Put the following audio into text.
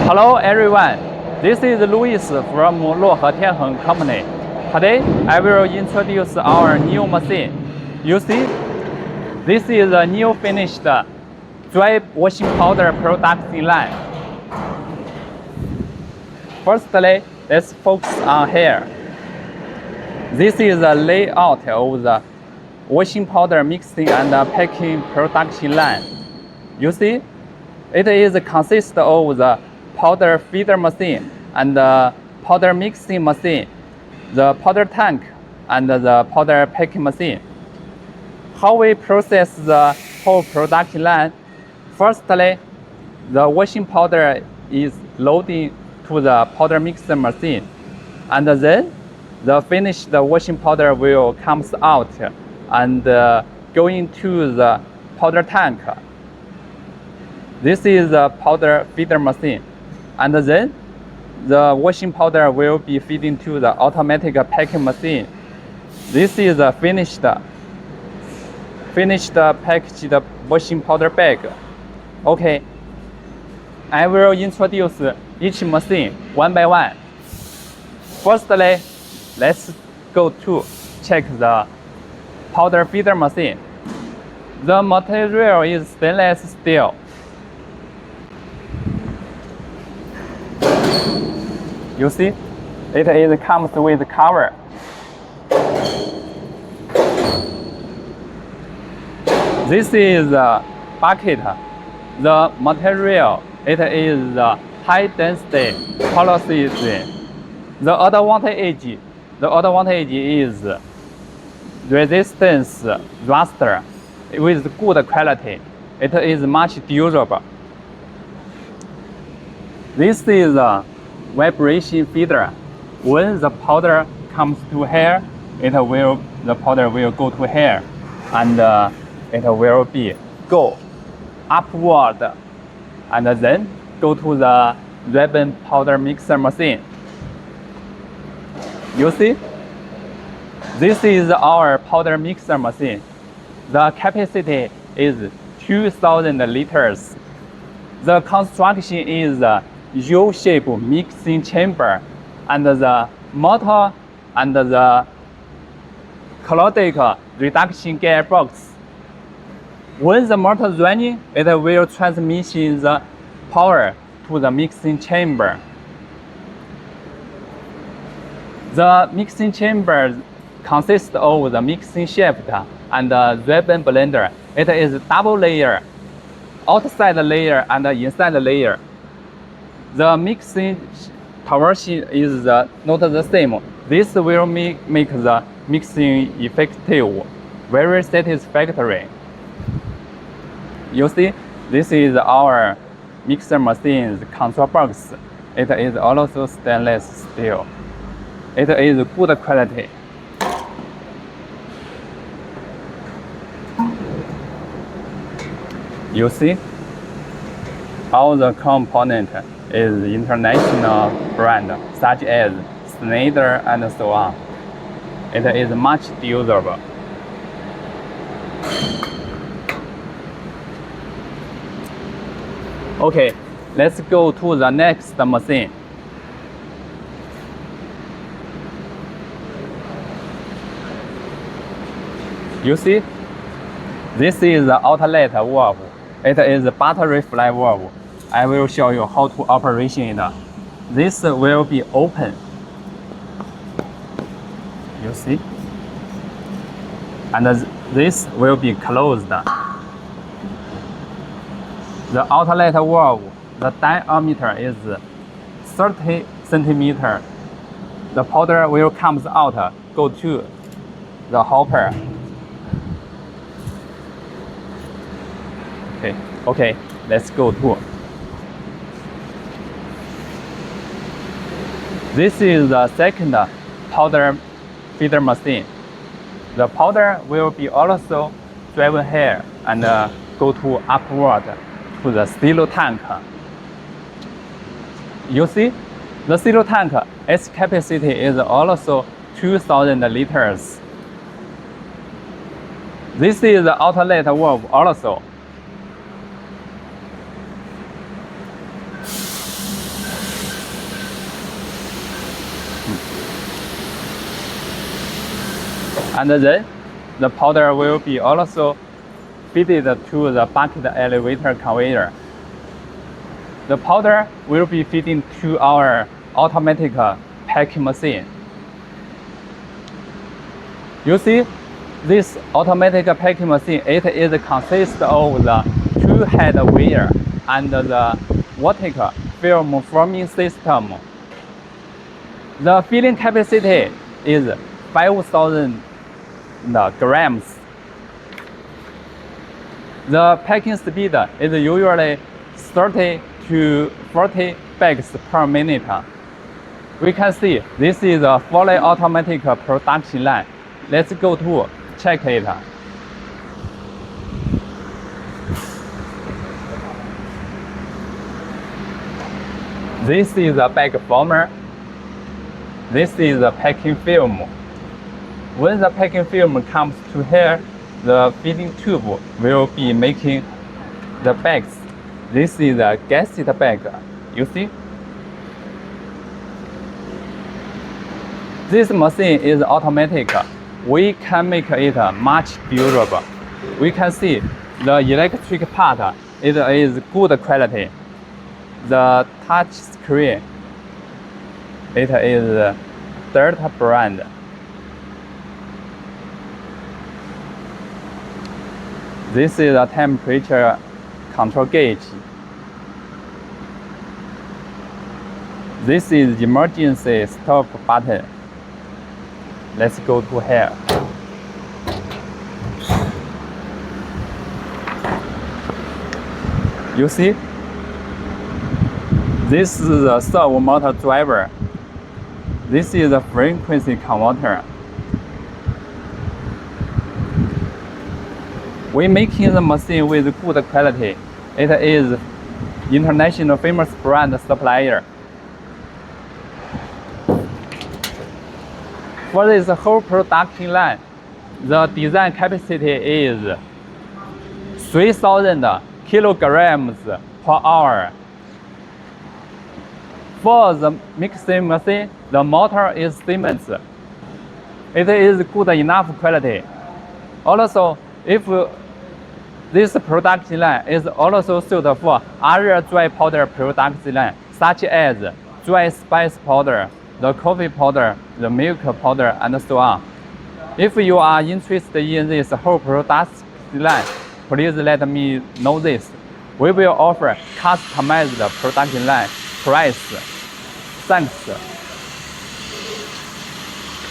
Hello everyone, this is Luis from Luohe Tianheng Company. Today I will introduce our new machine. You see, this is a new finished dry washing powder production line. Firstly, let's focus on here. This is a layout of the washing powder mixing and packing production line. You see, it is consists of the powder feeder machine and the powder mixing machine, the powder tank, and the powder packing machine. How we process the whole production line? Firstly, the washing powder is loaded to the powder mixer machine, and then the finished washing powder will comes out and go into the powder tank. This is the powder feeder machine, and then the washing powder will be fed into the automatic packing machine. This is a finished packaged washing powder bag. Okay, I will introduce each machine one by one. Firstly, let's go to check the powder feeder machine. The material is stainless steel. You see, it comes with cover. This is a bucket. The material, it is high density polyethylene. The other advantage is resistance rust with good quality. It is much durable. This is a vibration feeder. When the powder comes to here, the powder will go to here, and it will go upward, and then go to the ribbon powder mixer machine. You see, this is our powder mixer machine. The capacity is 2,000 liters. The construction is U-shaped mixing chamber, and the motor and the caloric reduction gearbox. When the motor is running, it will transmit the power to the mixing chamber. The mixing chamber consists of the mixing shaft and the ribbon blender. It is double layer, outside layer and inside layer. The mixing torsion is not the same. This will make the mixing effective, very satisfactory. You see, this is our mixer machine's control box. It is also stainless steel. It is good quality. You see, all the components is international brand such as Schneider and so on. It is much durable. Okay, let's go to the next machine. You see, this is the outlet valve. It is a butterfly valve. I will show you how to operation it. This will be open. You see? And this will be closed. The outlet valve, the diameter is 30 centimeters. The powder will come out, go to the hopper. Okay, let's go to. This is the second powder feeder machine. The powder will be also driven here and go to upward to the silo tank. You see, the silo tank, its capacity is also 2,000 liters. This is the outlet valve also. And then the powder will be also fitted to the bucket elevator conveyor. The powder will be fitted to our automatic packing machine. You see, this automatic packing machine, it is consists of the two-head weigher and the vertical film forming system. The filling capacity is 5,000 grams. The packing speed is usually 30 to 40 bags per minute. We can see this is a fully automatic production line. Let's go to check it. This is a bag former. This is the packing film. When the packing film comes to here, the filling tube will be making the bags. This is a gasket bag, you see? This machine is automatic. We can make it much durable. We can see the electric part, it is good quality. The touch screen, it is Delta brand. This is a temperature control gauge. This is emergency stop button. Let's go to here. You see, this is the servo motor driver. This is the frequency converter. We making the machine with good quality. It is international famous brand supplier. For this whole production line, the design capacity is 3,000 kilograms per hour. For the mixing machine, the motor is Siemens. It is good enough quality. Also, if this production line is also suited for other dry powder production line, such as dry spice powder, the coffee powder, the milk powder, and so on. If you are interested in this whole production line, please let me know this. We will offer customized production line price. Thanks.